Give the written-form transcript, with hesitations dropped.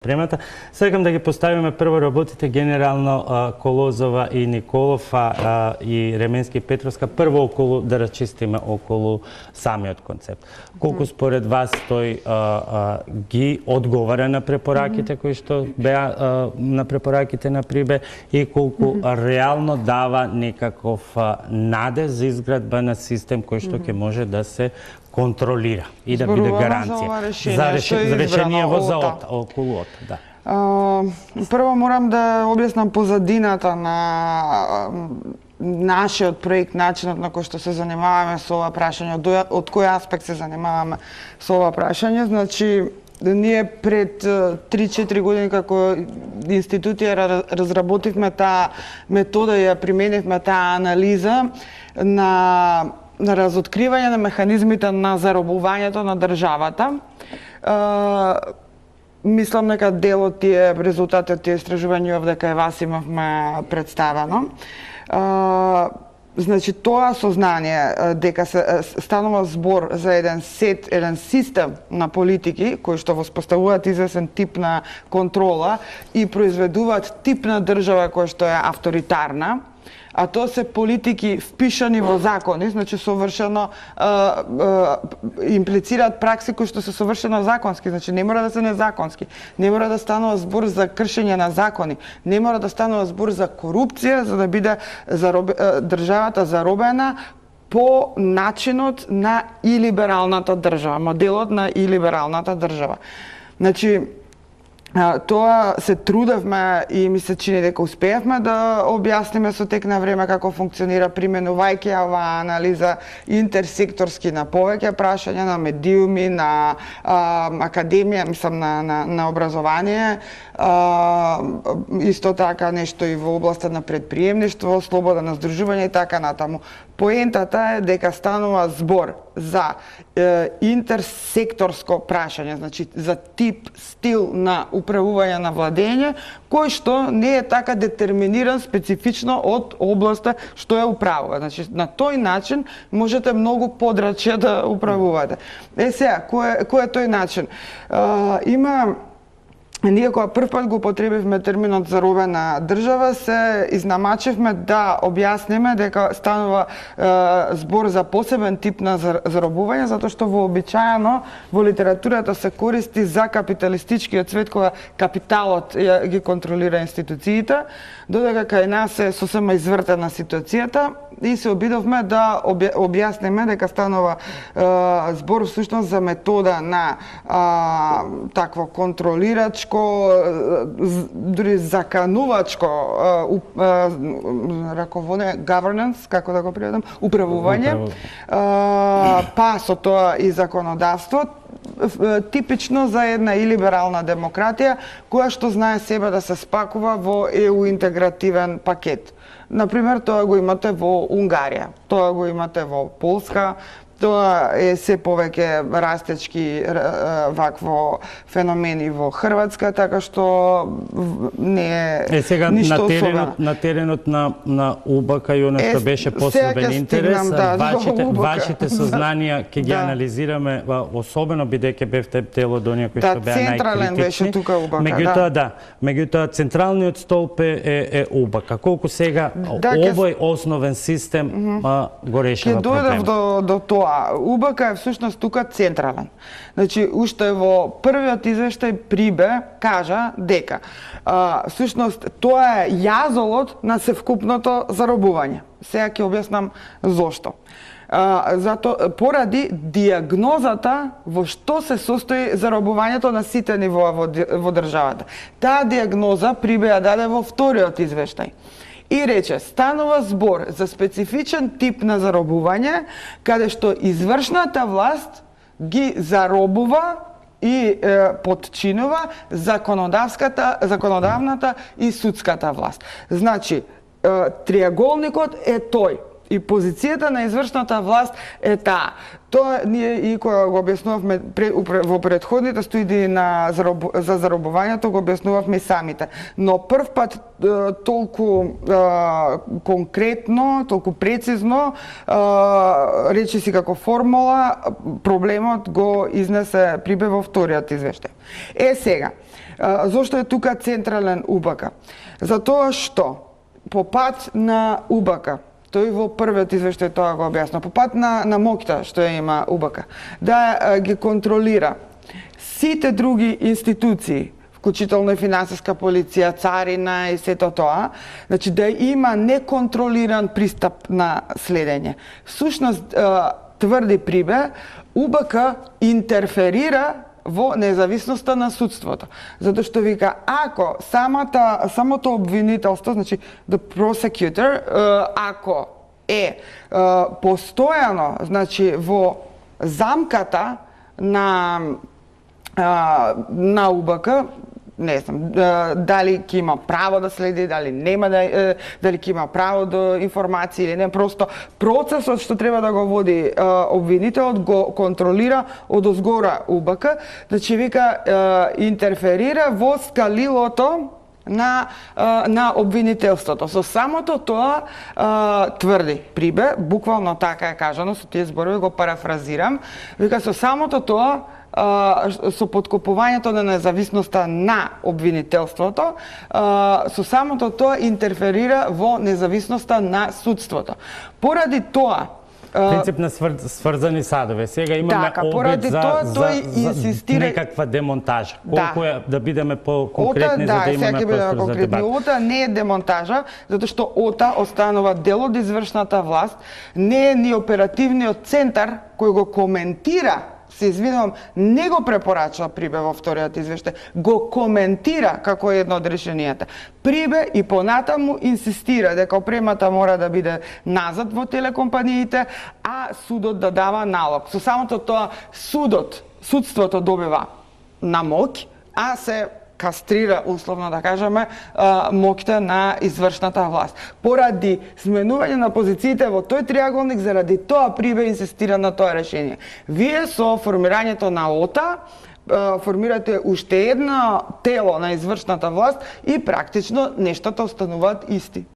Премата. Сакам да ги поставиме прво работите генерално Колозова и Николов и Ременски и Петровска прво околу да разчистиме околу самиот концепт. Колку според вас тој ги одговара на препораките кои што беа на препораките на Прибе и колку реално дава некаков надеж за изградба на систем кој што ќе може да се контролира и да биде гаранција за решение околу ОТА, да. Прво морам да објаснам позадината на нашиот проект, начинот на кој што се занимаваме со ова прашање, од кој аспект се занимаваме со ова прашање. Значи, ние пред 3-4 години како институција разработивме таа метода и ја применивме таа анализа на разоткривање на механизмите на заробувањето на државата. Мислам дека дел од тие резултати од тие истражувања овде вас имавме представено. Значи, тоа сознание дека се станува збор за еден систем на политики кои што воспоставуваат известен тип на контрола и произведуваат тип на држава која што е авторитарна, а тоа се политики впишани во закони, значи совршено имплицираат пракси кои што се совршено законски, значи не мора да се незаконски, не мора да станува збор за кршење на закони, не мора да станува збор за корупција, за да биде државата заробена по начинот на илибералната држава, моделот на илибералната држава. Значи, тоа се трудевме и ми се чини дека успеавме да објасниме со тек на време како функционира, применувајќи оваа анализа интерсекторски на повеќе прашања, на медиуми, на академија, мислам на образование, исто така нешто и во областа на предприемништво, слобода на здружување и така натаму. Поентата е дека станува збор за интерсекторско прашање, значи за тип, стил на управување на владење, кој што не е така детерминиран специфично од областа што ја управува. Значи, на тој начин можете многу подрачје да управувате. Сега, кој е тој начин? Ние кога првпат го употребивме терминот заробена држава, се изнамачивме да објасниме дека станува збор за посебен тип на заробување, затоа што вообичаено во литературата се користи за капиталистичкиот свет кога капиталот ги контролира институциите, додека кај нас е сосема извртена ситуацијата и се обидовме да објасниме дека станува збор всушност за метода на такво контролирачко, дури заканувачко раководење, governance, како да го преведам, управување, па со тоа и законодавство, типично за една илиберална демократија, која што знае себе да се спакува во ЕУ интегративен пакет. Например, тоа го имате во Унгарија, тоа го имате во Полска, тоа е се повеќе растечки вакво феномени во Хрватска, така што не е сега ништо на теренот на УБК и оно што беше посебен интерес, вашите сознанија ќе ги анализираме, особено бидејќи бевте дел од оние кои што беа најкритични. Централен беше тука УБК, меѓутоа централниот столб е УБК. Колку сега овој основен систем го решава проблемот? Ќе дојдев до тоа. УБК е всушност тука централен. Значи, уште во првиот извештај Прибе кажа дека всушност тоа е јазолот на севкупното заробување. Сега ќе објаснам зошто. Поради диагнозата во што се состои заробувањето на сите нивоа во државата. Таа диагноза Прибе ја даде во вториот извештај. И рече, станува збор за специфичен тип на заробување, каде што извршната власт ги заробува и подчинува законодавната и судската власт. Значи, триаголникот е тој. И позицијата на извршната власт е таа. Тоа ние и кога го објаснувавме во претходните студии за заробувањето, го објаснувавме и самите. Но првпат толку конкретно, толку прецизно, речиси како формула, проблемот го изнесе Прибе во вториот извештај. Сега, Зошто е тука централен УБК? Затоа што по пат на УБК, тој во првиот извештај тоа го објаснува, по пат на МОКТА што има УБК, да ги контролира сите други институции, вклучително и финансиска полиција, царина и сето тоа, значи да има неконтролиран пристап на следење. Всушност, тврди Прибе, УБК интерферира во независноста на судството. Затоа што вика, ако самото обвинителство, значи the prosecutor, ако е постојано, значи во замката на УБК, не знам, дали ќе има право да следи, дали нема дали ќе има право до информации или не, просто процесот што треба да го води обвинителот го контролира од озгора УБК, значи вика интерферира во скалилото на обвинителството. Со самото тоа тврди Прибе, буквално така е кажано, со тие зборови го парафразирам, вика со самото тоа со подкопувањето на независноста на обвинителството, со самото тоа интерферира во независноста на судството. Поради тоа, принцип на сврзани садове. Сега имаме обид за некаква демонтажа. Колку е да бидеме по-конкретни за да имаме простор за дебат. ОТА не е демонтажа, затоа што ОТА останува дел од извршната власт, не е ни оперативниот центар кој го коментира, се извинувам, не го препорачува Прибе во вториот извештај, го коментира како едно од решенијата. Прибе и понатаму инсистира дека опремата мора да биде назад во телекомпаниите, а судот да дава налог. Со самото тоа судството добива на моќ, а се кастрира, условно да кажеме, моќта на извршната власт. Поради сменување на позициите во тој триаголник, заради тоа Прибе инсистира на тоа решение. Вие со формирањето на ОТА формирате уште едно тело на извршната власт и практично нештата остануваат исти.